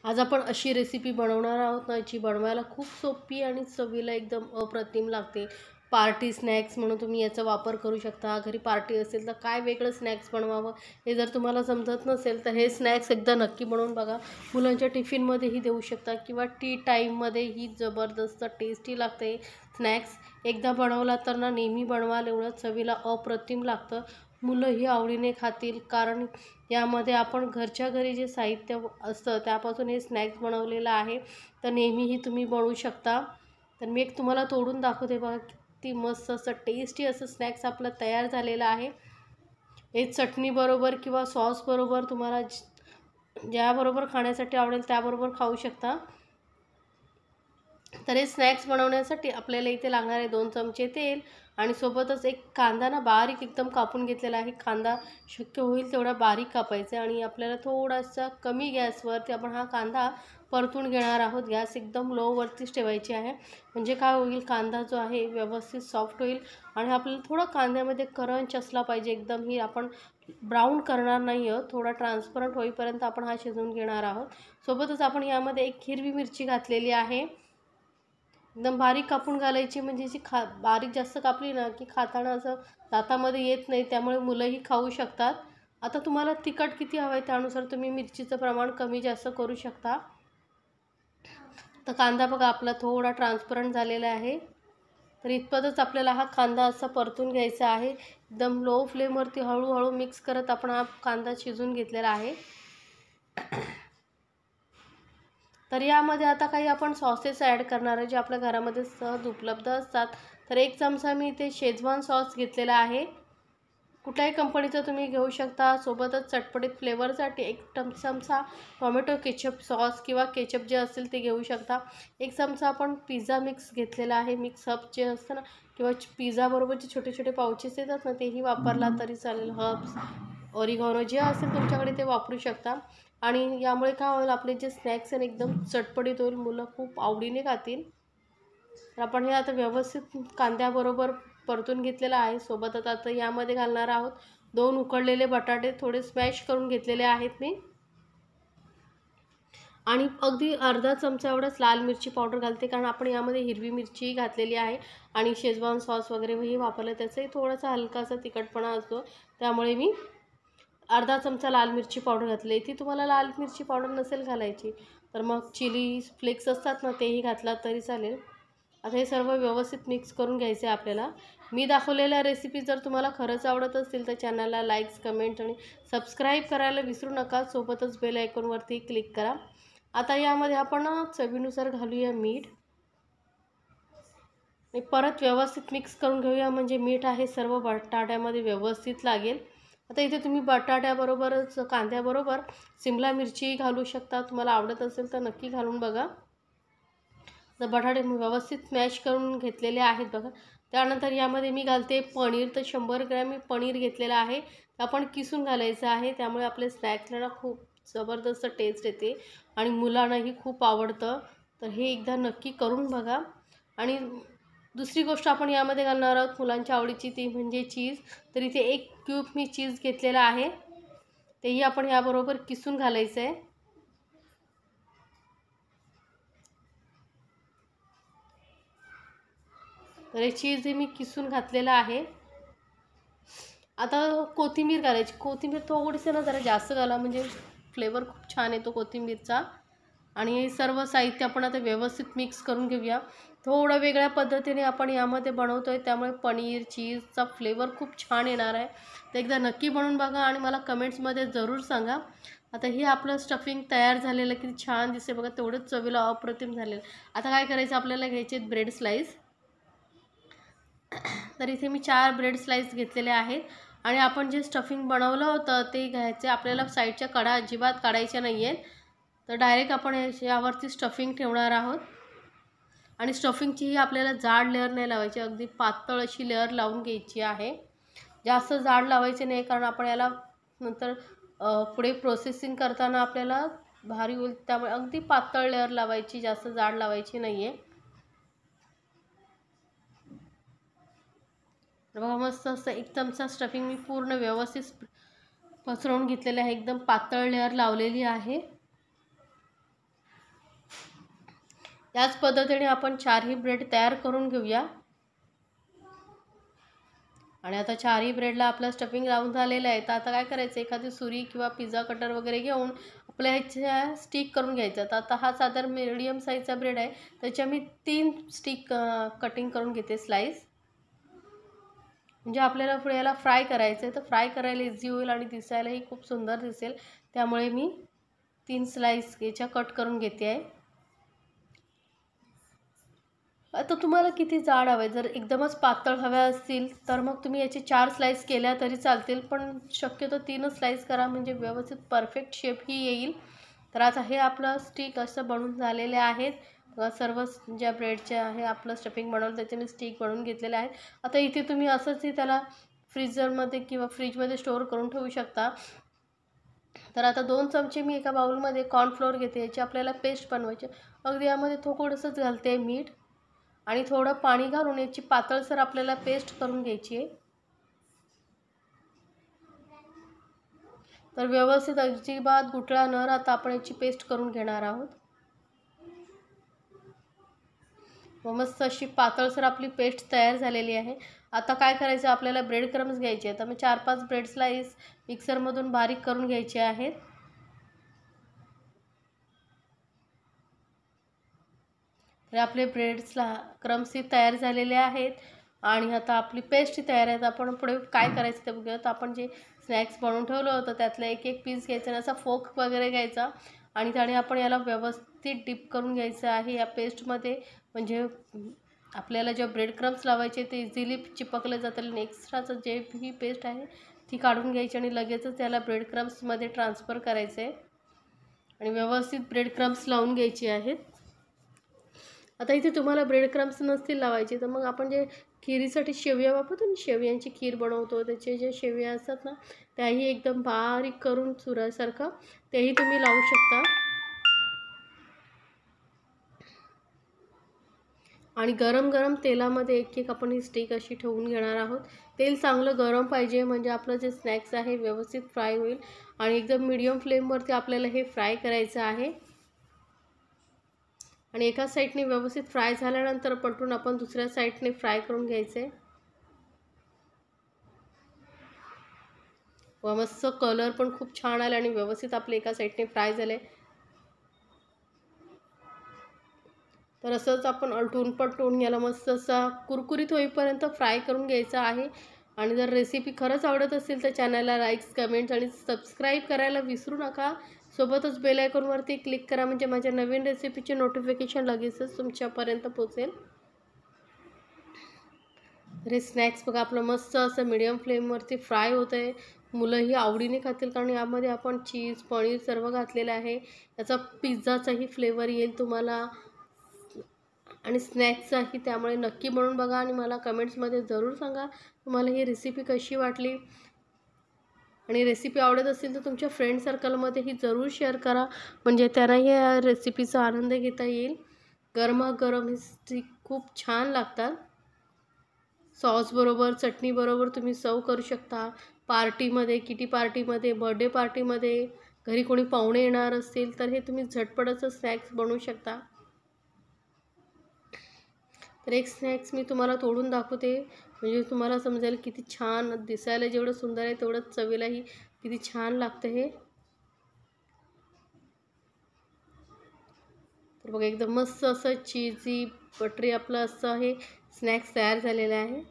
आज आपण अशी रेसिपी बनवणार आहोत ना, जी बनवायला खूप सोपी आणि चवीला एकदम अप्रतिम लागते. पार्टी स्नॅक्स म्हणून तुम्ही याचा वापर करू शकता. घरी पार्टी असेल तर काय वेगळं स्नॅक्स बनवावं हे जर तुम्हाला समजत नसेल तर हे स्नॅक्स एकदा नक्की बनवून बघा. मुलांच्या टिफिनमध्येही देऊ शकता किंवा टी टाईममध्येही जबरदस्त टेस्टी लागते स्नॅक्स. एकदा बनवला तर ना नेहमी बनवाल एवढं चवीला अप्रतिम लागतं. मुलंही आवडीने खातील, कारण यामध्ये आपण घरच्या घरी जे साहित्य असतं त्यापासून हे स्नॅक्स बनवलेलं आहे. तर नेहमीही तुम्ही बनवू शकता. तर मी एक तुम्हाला तोडून दाखवते बघा, किती मस्त असं टेस्टी असं स्नॅक्स आपलं तयार झालेलं आहे. हे चटणीबरोबर किंवा सॉसबरोबर तुम्हाला ज्याबरोबर खाण्यासाठी आवडेल त्याबरोबर खाऊ शकता. तर हे स्नॅक्स बनवण्यासाठी आपल्याला इथे लागणारे 2 चमचे तेल आणि सोबतच एक कांदा ना बारीक एकदम कापून घेतलेला आहे. कांदा शक्य होईल तेवढा बारीक कापायचा आणि आपल्याला थोडासा कमी गॅसवरती आपण हा कांदा परतून घेणार आहोत. गॅस एकदम लोवरतीच ठेवायची आहे, म्हणजे काय होईल, कांदा जो आहे व्यवस्थित सॉफ्ट होईल आणि आपल्याला थोडं कांद्यामध्ये करंच असला पाहिजे. एकदम ही आपण ब्राऊन करणार नाही आहोत, थोडा ट्रान्सपरंट होईपर्यंत आपण हा शिजवून घेणार आहोत. सोबतच आपण यामध्ये एक हिरवी मिरची घातलेली आहे. एकदम बारीक कापून घालायची, म्हणजे जी बारीक जास्त कापली ना की खाताना असं दातामध्ये येत नाही, त्यामुळे मुलंही खाऊ शकतात. आता तुम्हाला तिखट किती हवं आहे त्यानुसार तुम्ही मिरचीचं प्रमाण कमी जास्त करू शकता. तर कांदा बघा आपला थोडा ट्रान्सपरंट झालेला आहे. तर इतपतच आपल्याला हा कांदा असा परतून घ्यायचा आहे. एकदम लो फ्लेमवरती हळूहळू मिक्स करत आपण हा कांदा शिजवून घेतलेला आहे. तर यामध्ये आता काही आपण सॉसेस ॲड करणार आहे, जे आपल्या घरामध्ये सहज उपलब्ध असतात. तर 1 चमचा मी इथे शेजवान सॉस घेतलेला आहे. कुठल्याही कंपनीचा तुम्ही घेऊ शकता. सोबतच चटपटीत फ्लेवरसाठी 1 चमचा टोमॅटो केचप सॉस किंवा केचप जे असेल ते घेऊ शकता. 1 चमचा आपण पिझ्झा मिक्स घेतलेला आहे. मिक्स हब जे असतं ना, किंवा पिझ्झाबरोबर जे छोटे छोटे पाउचेस येतात ना, तेही वापरला तरी चालेल. हर्ब्स, ऑरिगॅनो जे असेल तुमच्याकडे ते वापरू शकता. आणि यामुळे काय होईल, आपले जे स्नॅक्स आहेत एकदम चटपटीत होईल, मुलं खूप आवडीने खातील. तर आपण हे आता व्यवस्थित कांद्याबरोबर परतून घेतलेलं आहे. सोबतच आता यामध्ये घालणार आहोत 2 उकडलेले बटाटे, थोडे स्मॅश करून घेतलेले आहेत मी. आणि अगदी अर्धा चमचा एवढंच लाल मिरची पावडर घालते, कारण आपण यामध्ये हिरवी मिरचीही घातलेली आहे आणि शेजवान सॉस वगैरेही वापरलं, त्याचाही थोडासा हलकासा तिखटपणा असतो. त्यामुळे मी अर्धा चमचा लाल मिरची पावडर घातली. ती तुम्हाला लाल मिरची पावडर नसेल घालायची तर मग चिली फ्लेक्स असतात ना, तेही घातला तरी चालेल. आता हे सर्व व्यवस्थित मिक्स करून घ्यायचं आहे आपल्याला. मी दाखवलेल्या रेसिपी जर तुम्हाला खरंच आवडत असतील तर चॅनलला लाईक्स, कमेंट आणि सबस्क्राईब करायला विसरू नका. सोबतच बेल आयकॉनवरती क्लिक करा. आता यामध्ये आपण चवीनुसार घालूया मीठ आणि परत व्यवस्थित मिक्स करून घेऊया, म्हणजे मीठ आहे सर्व बटाट्यामध्ये व्यवस्थित लागेल. आता इथे तुम्ही बटाट्याबरोबरच कांद्याबरोबर सिमला मिरची घालू शकता. तुम्हाला आवडत असेल तर नक्की घालून बघा. तर बटाटे व्यवस्थित स्मॅश करून घेतलेले आहेत बघा. त्यानंतर यामध्ये मी घालते पनीर. तर 100 ग्रॅम मी पनीर घेतलेलं आहे. आपण किसून घालायचं आहे, त्यामुळे आपले स्नॅक्सला खूप जबरदस्त टेस्ट येते आणि मुलांनाही खूप आवडतं. तर हे एकदा नक्की करून बघा. आणि दुसरी गोष्ट आपण यामध्ये घालणार आहोत मुलांच्या आवडीची, ती म्हणजे चीज. तर इथे 1 क्यूब मी चीज घेतलेला आहे, तेही आपण याबरोबर किसून घालायचं आहे. तर हे चीज हे मी किसून घातलेलं आहे. आता कोथिंबीर घालायची. कोथिंबीर थोडीशी ना जरा जास्त घाला, म्हणजे फ्लेवर खूप छान येतो कोथिंबीरचा. आणि हे सर्व साहित्य आपण आता व्यवस्थित मिक्स करून घेऊया. थोडं वेगळ्या पद्धतीने आपण यामध्ये बनवतो आहे, त्यामुळे पनीर चीजचा फ्लेवर खूप छान येणार आहे. तर एकदा नक्की बनवून बघा आणि मला कमेंट्समध्ये जरूर सांगा. आता हे आपलं स्टफिंग तयार झालेलं किती छान दिसते बघा, तेवढंच चवीला अप्रतिम झालेलं. आता काय करायचं, आपल्याला घ्यायचे ब्रेड स्लाईस. तर इथे मी 4 ब्रेड स्लाईस घेतलेले आहेत आणि आपण जे स्टफिंग बनवलं होतं ते घ्यायचे. आपल्याला साईडच्या कडा अजिबात काढायच्या नाही आहेत. तर डायरेक्ट आपण यावरती स्टफिंग ठेवणार आहोत. आणि स्टफिंगचीही आपल्याला जाड लेअर नाही लावायची, अगदी पातळ अशी लेअर लावून घ्यायची आहे. जास्त जाड लावायचे नाही, कारण आपण याला नंतर पुढे प्रोसेसिंग करताना आपल्याला भारी होईल, त्यामुळे अगदी पातळ लेअर लावायची, जास्त जाड लावायची नाही आहे. बघा मस्त असं 1 चमचा स्टफिंग मी पूर्ण व्यवस्थित पसरवून घेतलेलं आहे. एकदम पातळ लेअर लावलेली आहे. याच पद्धतीने आपण 4ही ब्रेड तयार करून घेऊया. आणि आता 4ही ब्रेडला आपलं स्टफिंग लावून झालेलं आहे. तर आता काय करायचं, एखादी सुरी किंवा पिझ्झा कटर वगैरे घेऊन आपल्या ह्याच्या स्टिक करून घ्यायचं. तर आता हा साधारण मीडियम साईजचा ब्रेड आहे, त्याच्या मी 3 स्टिक कटिंग करून घेते स्लाईस. म्हणजे आपल्याला पुढे याला फ्राय करायचं आहे, तर फ्राय करायला इझी होईल आणि दिसायलाही खूप सुंदर दिसेल. त्यामुळे मी 3 स्लाईस याच्या कट करून घेते आहे. आता तुम्हाला किती जाड हवे, जर एकदमच पातळ हव्या असतील तर मग तुम्ही याचे 4 स्लाईस केल्या तरी चालतील, पण शक्यतो 3च स्लाईस करा, म्हणजे व्यवस्थित परफेक्ट शेप ही येईल. तर आता हे आपलं स्टिक असं बनवून झालेले आहेत. सर्व ज्या ब्रेडचे आहे आपलं स्टफिंग बनवलं त्याचे मी स्टिक बनवून घेतलेले आहेत. आता इथे तुम्ही असंच त्याला फ्रीझरमध्ये किंवा फ्रीजमध्ये स्टोअर करून ठेवू शकता. तर आता 2 चमचे मी एका बाउलमध्ये कॉर्नफ्लोअर घेते, याची आपल्याला पेस्ट बनवायची. अगदी यामध्ये थोडंसंच घालते मीठ आणि थोडं पाणी घालून याची पातळसर आपल्याला पेस्ट करून घ्यायची आहे. तर व्यवस्थित अजिबात गुठळा न राहता आपण याची पेस्ट करून घेणार आहोत. मस्त अशी पातळसर आपली पेस्ट तयार झालेली आहे. आता काय करायचं, आपल्याला ब्रेड क्रम्स घ्यायचे आहेत. तर मी 4-5 ब्रेड स्लाईस मिक्सरमधून बारीक करून घ्यायचे आहेत. तर आपले ब्रेड्सला क्रम्स तयार झालेले आहेत आणि आता आपली पेस्ट तयार आहे. आपण पुढे काय करायचं ते बघूया. तर आपण जे स्नॅक्स बनवून ठेवलं होतं त्यातला एक पीस घ्यायचा आणि असा फोक वगैरे घ्यायचा आणि त्याने आपण याला व्यवस्थित डिप करून घ्यायचं आहे या पेस्टमध्ये. म्हणजे आपल्याला जे ब्रेड क्रम्स लावायचे ते इझिली चिपकले जातील आणि एक्स्ट्राचं जे ही पेस्ट आहे ती काढून घ्यायची आणि लगेचच त्याला ब्रेड क्रम्समध्ये ट्रान्सफर करायचं आहे आणि व्यवस्थित ब्रेड क्रम्स लावून घ्यायचे आहेत. आता इथे तुम्हाला ब्रेड क्रम्स नसतील लावायचे तर मग आपण जे खिरीसाठी शेवया वापरतो ना, शेवयांची खीर बनवतो, त्याचे जे शेवया असतात ना त्याही एकदम बारीक करून चुरासारखं तेही तुम्ही लावू शकता. आणि गरम गरम तेलामध्ये एक आपण ही स्टिक अशी ठेवून घेणार आहोत. तेल चांगलं गरम पाहिजे, म्हणजे आपलं जे स्नॅक्स आहे व्यवस्थित फ्राय होईल आणि एकदम मीडियम फ्लेमवरती आपल्याला हे फ्राय करायचं आहे. आणि एका साईडने व्यवस्थित फ्राय झाल्यानंतर पलटून आपण दुसऱ्या साईडने फ्राय करून घ्यायचे. व मस्त कलर पण खूप छान आला आणि व्यवस्थित आपले एका साईडने फ्राय झाले. तर असंच आपण अलटून पलटून याला मस्त असा कुरकुरीत होईपर्यंत फ्राय करून घ्यायचा आहे. आणि जर रेसिपी खरंच आवडत असेल तर चॅनलला लाईक्स, कमेंट्स आणि सबस्क्राईब करायला विसरू नका. सोबतच बेल आयकॉनवरती क्लिक करा, म्हणजे माझ्या नवीन रेसिपीचे नोटिफिकेशन लगेचच तुमच्यापर्यंत पोहोचेल. तर हे स्नॅक्स बघा आपलं मस्त असं मीडियम फ्लेमवरती फ्राय होतं आहे. मुलंही आवडीने खातील, कारण यामध्ये आपण चीज, पनीर सर्व घातलेलं आहे. याचा पिझ्झाचाही फ्लेवर येईल तुम्हाला आणि स्नॅक्सचाही. त्यामुळे नक्की बनवून बघा आणि मला कमेंट्समध्ये जरूर सांगा तुम्हाला ही रेसिपी कशी वाटली. आणि रेसिपी आवडत असेल तर तुमच्या फ्रेंड सर्कलमध्येही जरूर शेअर करा, म्हणजे त्यांनाही या रेसिपीचा आनंद घेता येईल. गरमागरम ही स्टिक खूप छान लागतात. सॉसबरोबर, चटणीबरोबर तुम्ही सर्व करू शकता. पार्टीमध्ये, किटी पार्टीमध्ये, बर्थडे पार्टीमध्ये, घरी कोणी पाहुणे येणार असतील तर हे तुम्ही झटपट असं स्नॅक्स बनवू शकता. तर एक स्नॅक्स मी तुम्हाला तोडून दाखवते, म्हणजे तुम्हाला समजेल किती छान दिसायला जेवढं सुंदर आहे तेवढंच चवीलाही किती छान लागतं हे. तर बघा एकदम मस्त असं चीजी बटरी आपलं असं हे स्नॅक्स तयार झालेलं आहे.